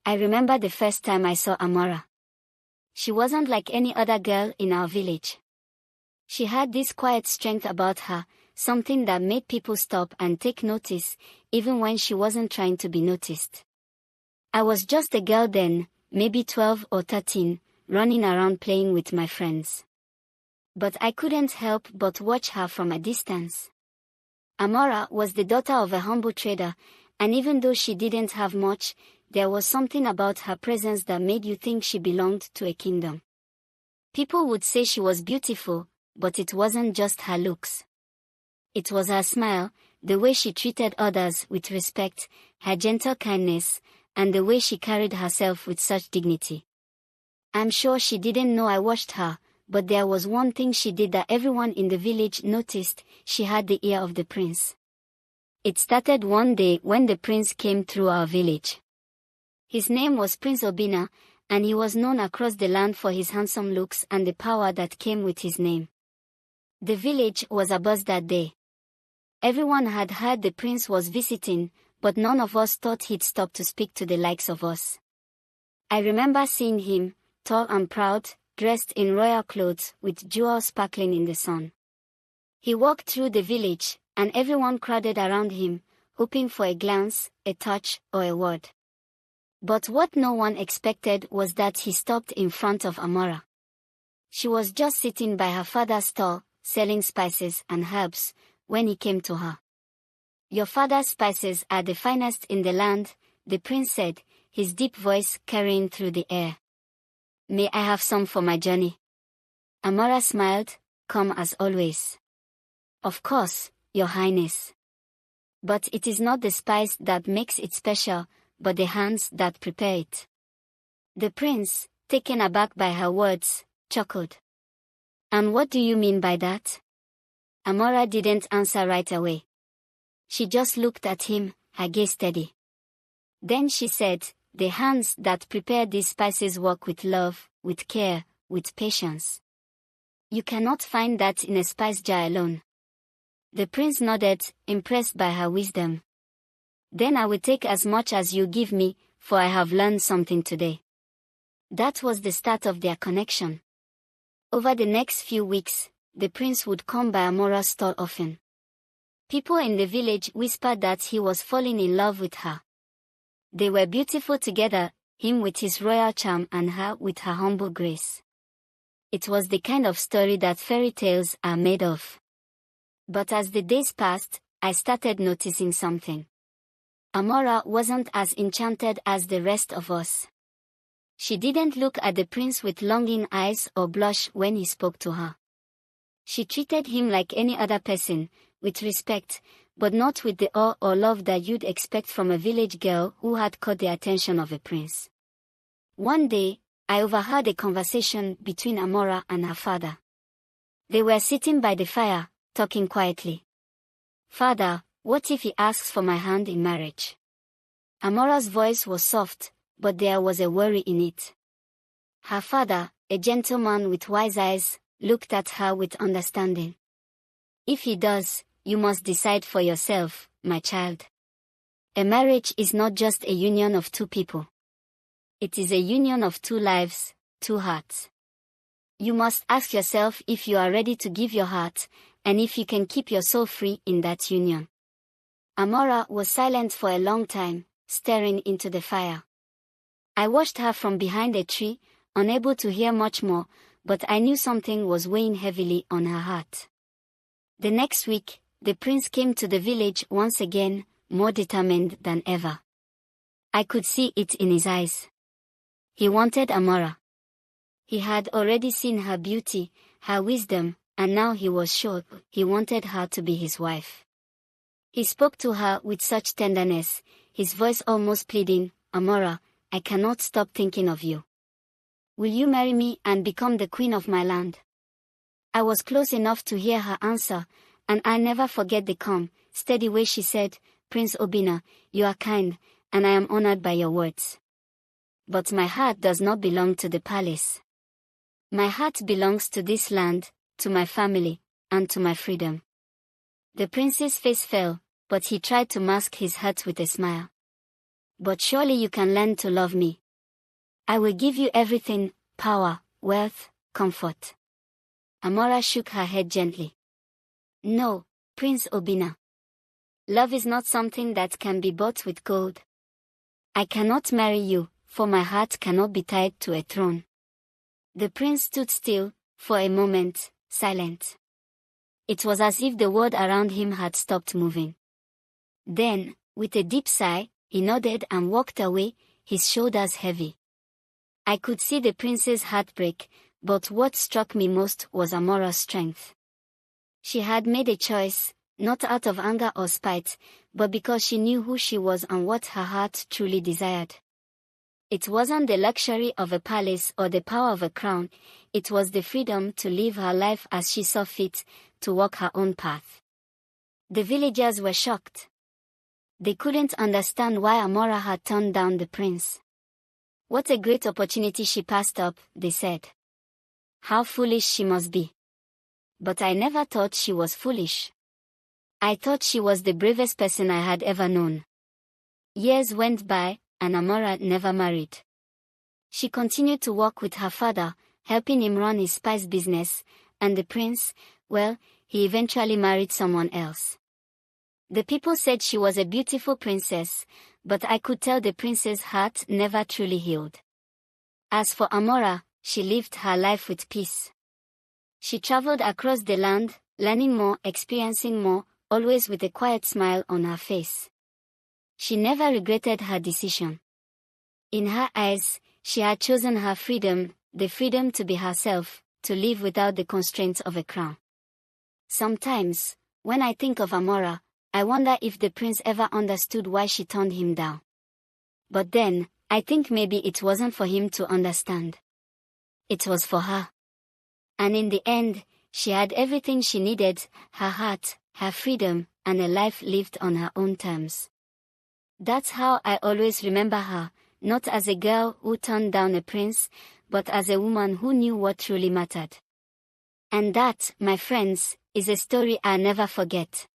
I remember the first time I saw Amora. She wasn't like any other girl in our village. She had this quiet strength about her, something that made people stop and take notice, even when she wasn't trying to be noticed. I was just a girl then, maybe 12 or 13, running around playing with my friends. But I couldn't help but watch her from a distance. Amora was the daughter of a humble trader, and even though she didn't have much, there was something about her presence that made you think she belonged to a kingdom. People would say she was beautiful, but it wasn't just her looks. It was her smile, the way she treated others with respect, her gentle kindness, and the way she carried herself with such dignity. I'm sure she didn't know I watched her, but there was one thing she did that everyone in the village noticed: she had the ear of the prince. It started one day when the prince came through our village. His name was Prince Obinna, and he was known across the land for his handsome looks and the power that came with his name. The village was abuzz that day. Everyone had heard the prince was visiting, but none of us thought he'd stop to speak to the likes of us. I remember seeing him, tall and proud, dressed in royal clothes with jewels sparkling in the sun. He walked through the village, and everyone crowded around him, hoping for a glance, a touch, or a word. But what no one expected was that he stopped in front of Amora. She was just sitting by her father's stall, selling spices and herbs, when he came to her. "Your father's spices are the finest in the land," the prince said, his deep voice carrying through the air. "May I have some for my journey?" Amora smiled, calm as always. "Of course, Your Highness. But it is not the spice that makes it special, but the hands that prepare it." The prince, taken aback by her words, chuckled. "And what do you mean by that?" Amora didn't answer right away. She just looked at him, her gaze steady. Then she said, "The hands that prepare these spices work with love, with care, with patience. You cannot find that in a spice jar alone." The prince nodded, impressed by her wisdom. "Then I will take as much as you give me, for I have learned something today." That was the start of their connection. Over the next few weeks, the prince would come by Amora's stall often. People in the village whispered that he was falling in love with her. They were beautiful together, him with his royal charm and her with her humble grace. It was the kind of story that fairy tales are made of. But as the days passed, I started noticing something. Amora wasn't as enchanted as the rest of us. She didn't look at the prince with longing eyes or blush when he spoke to her. She treated him like any other person, with respect, but not with the awe or love that you'd expect from a village girl who had caught the attention of a prince. One day, I overheard a conversation between Amora and her father. They were sitting by the fire, talking quietly. "Father, what if he asks for my hand in marriage?" Amora's voice was soft, but there was a worry in it. Her father, a gentleman with wise eyes, looked at her with understanding. "If he does, you must decide for yourself, my child. A marriage is not just a union of two people. It is a union of two lives, two hearts. You must ask yourself if you are ready to give your heart, and if you can keep your soul free in that union." Amora was silent for a long time, staring into the fire. I watched her from behind a tree, unable to hear much more, but I knew something was weighing heavily on her heart. The next week, the prince came to the village once again, more determined than ever. I could see it in his eyes. He wanted Amora. He had already seen her beauty, her wisdom, and now he was sure he wanted her to be his wife. He spoke to her with such tenderness, his voice almost pleading, "Amora, I cannot stop thinking of you. Will you marry me and become the queen of my land?" I was close enough to hear her answer, and I never forget the calm, steady way she said, "Prince Obinna, you are kind, and I am honored by your words. But my heart does not belong to the palace. My heart belongs to this land, to my family, and to my freedom." The prince's face fell, but he tried to mask his hurt with a smile. But surely you can learn to love me. I will give you everything, power, wealth, comfort. Amora shook her head gently. No, Prince Obinna. Love is not something that can be bought with gold. I cannot marry you, for my heart cannot be tied to a throne. The prince stood still, for a moment, silent. It was as if the world around him had stopped moving. Then, with a deep sigh, he nodded and walked away, his shoulders heavy. I could see the prince's heart break, but what struck me most was Amora's strength. She had made a choice, not out of anger or spite, but because she knew who she was and what her heart truly desired. It wasn't the luxury of a palace or the power of a crown, it was the freedom to live her life as she saw fit, to walk her own path. The villagers were shocked. They couldn't understand why Amora had turned down the prince. What a great opportunity she passed up, they said. How foolish she must be. But I never thought she was foolish. I thought she was the bravest person I had ever known. Years went by, and Amora never married. She continued to work with her father, helping him run his spice business, and the prince, well, he eventually married someone else. The people said she was a beautiful princess, but I could tell the prince's heart never truly healed. As for Amora, she lived her life with peace. She traveled across the land, learning more, experiencing more, always with a quiet smile on her face. She never regretted her decision. In her eyes, she had chosen her freedom, the freedom to be herself, to live without the constraints of a crown. Sometimes, when I think of Amora, I wonder if the prince ever understood why she turned him down. But then, I think maybe it wasn't for him to understand. It was for her. And in the end, she had everything she needed, her heart, her freedom, and a life lived on her own terms. That's how I always remember her, not as a girl who turned down a prince, but as a woman who knew what truly mattered. And that, my friends, is a story I'll never forget.